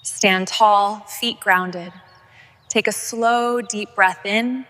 Stand tall, feet grounded. Take a slow, deep breath in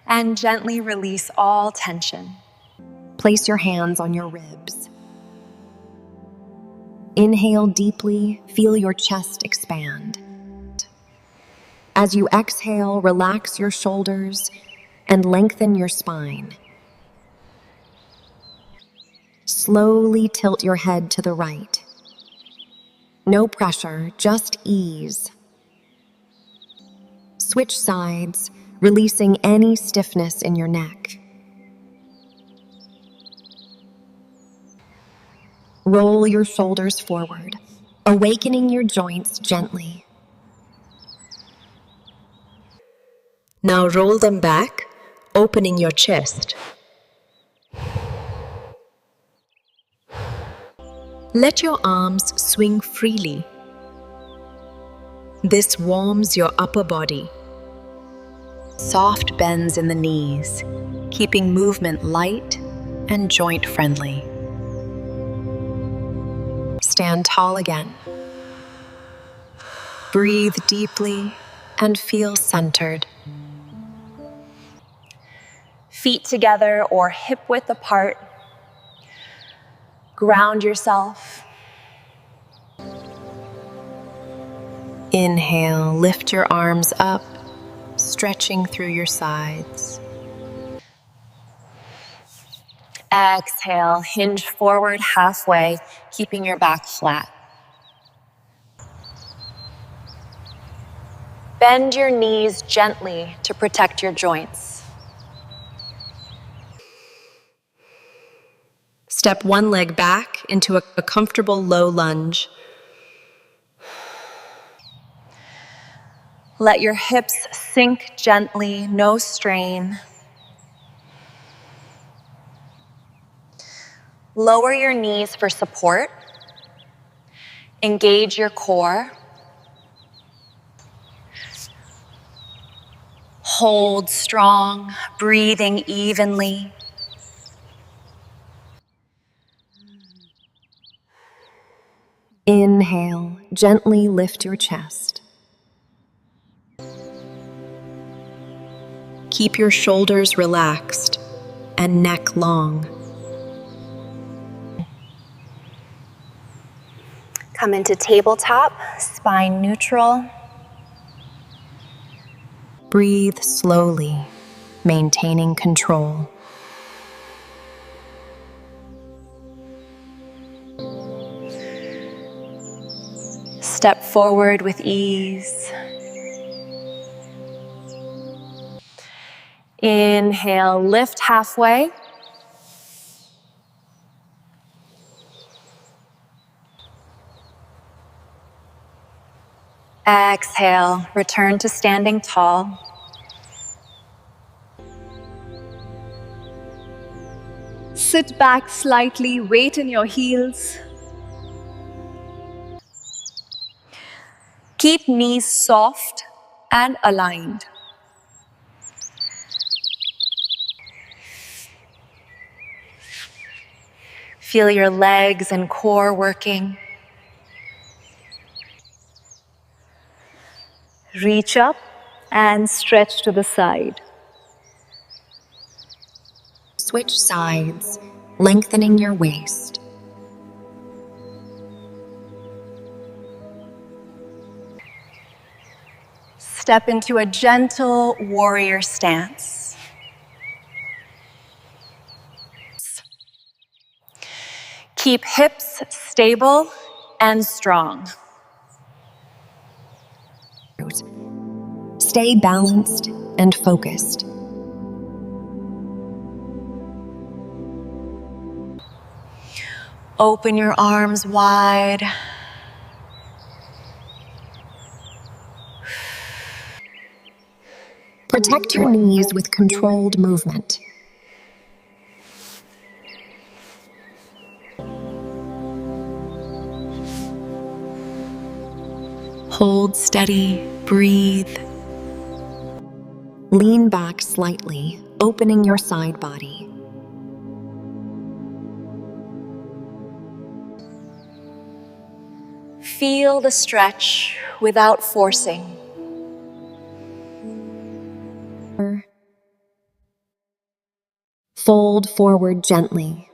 and gently release all tension. Place your hands on your ribs. Inhale deeply, feel your chest expand. As you exhale, relax your shoulders and lengthen your spine. Slowly tilt your head to the right. No pressure, just ease. Switch sides, releasing any stiffness in your neck. Roll your shoulders forward, awakening your joints gently. Now roll them back, opening your chest. Let your arms swing freely. This warms your upper body. Soft bends in the knees, keeping movement light and joint friendly. Stand tall again. Breathe deeply and feel centered. Feet together or hip width apart. Ground yourself. Inhale, lift your arms up, stretching through your sides. Exhale, hinge forward halfway, keeping your back flat. Bend your knees gently to protect your joints. Step one leg back into a comfortable low lunge. Let your hips sink gently, no strain. Lower your knees for support. Engage your core. Hold strong, breathing evenly. Inhale, gently lift your chest. Keep your shoulders relaxed and neck long. Come into tabletop, spine neutral. Breathe slowly, maintaining control. Step forward with ease. Inhale, lift halfway. Exhale, return to standing tall. Sit back slightly, weight in your heels. Keep knees soft and aligned. Feel your legs and core working. Reach up and stretch to the side. Switch sides, lengthening your waist. Step into a gentle warrior stance. Keep hips stable and strong. Stay balanced and focused. Open your arms wide. Protect your knees with controlled movement. Hold steady, breathe. Lean back slightly, opening your side body. Feel the stretch without forcing. Fold forward gently.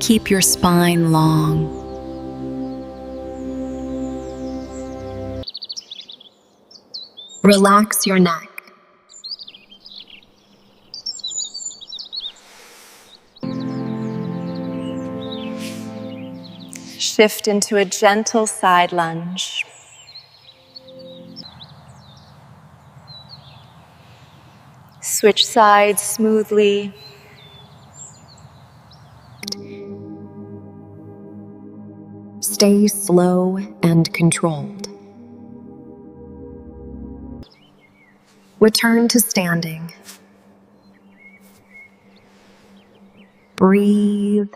Keep your spine long. Relax your neck. Shift into a gentle side lunge. Switch sides smoothly. Stay slow and controlled. Return to standing. Breathe.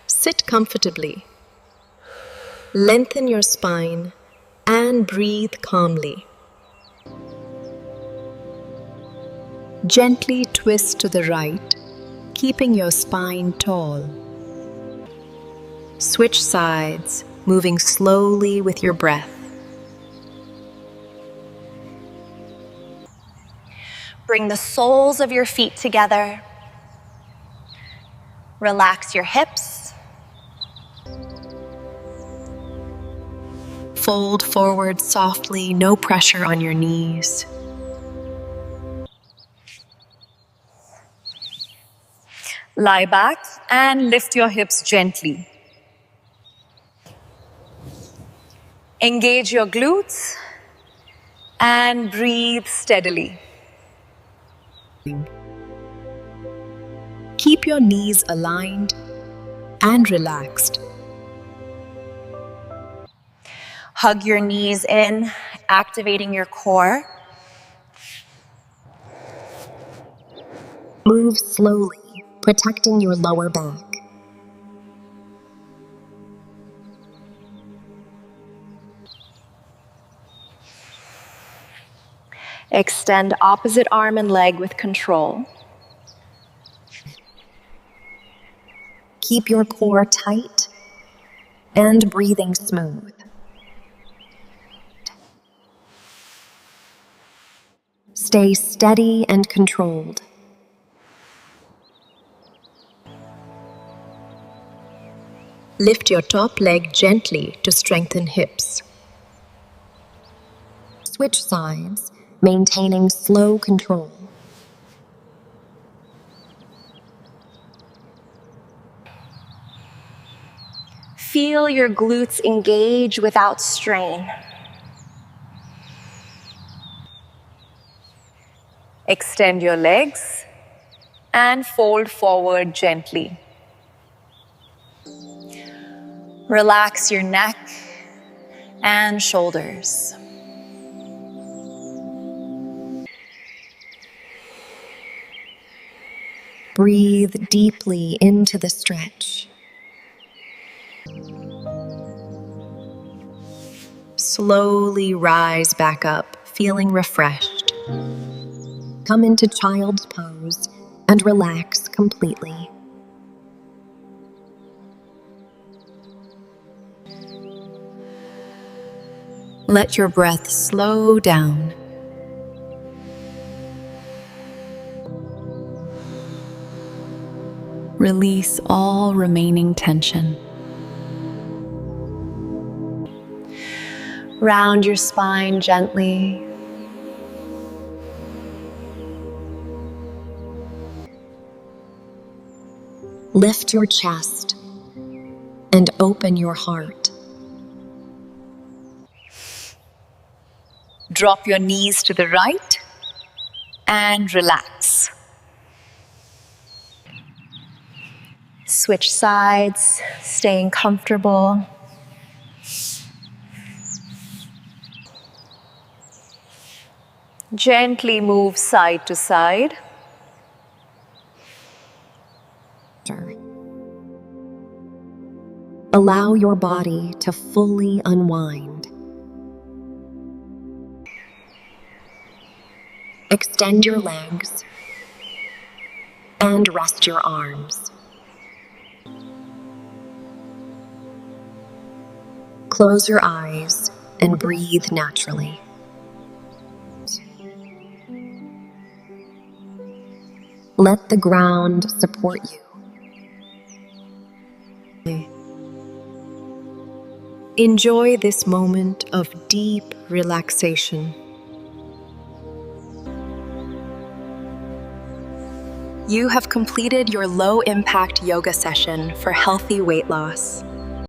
Sit comfortably. Lengthen your spine and breathe calmly. Gently twist to the right, keeping your spine tall. Switch sides, moving slowly with your breath. Bring the soles of your feet together. Relax your hips. Fold forward softly, no pressure on your knees. Lie back and lift your hips gently. Engage your glutes and breathe steadily. Keep your knees aligned and relaxed. Hug your knees in, activating your core. Move slowly, protecting your lower back. Extend opposite arm and leg with control. Keep your core tight and breathing smooth. Stay steady and controlled. Lift your top leg gently to strengthen hips. Switch sides, maintaining slow control. Feel your glutes engage without strain. Extend your legs and fold forward gently. Relax your neck and shoulders. Breathe deeply into the stretch. Slowly rise back up, feeling refreshed. Come into child's pose and relax completely. Let your breath slow down. Release all remaining tension. Round your spine gently. Lift your chest and open your heart. Drop your knees to the right and relax. Switch sides, staying comfortable. Gently move side to side. Allow your body to fully unwind. Extend your legs And rest your arms. Close your eyes and breathe naturally. Let the ground support you. Enjoy this moment of deep relaxation. You have completed your low-impact yoga session for healthy weight loss.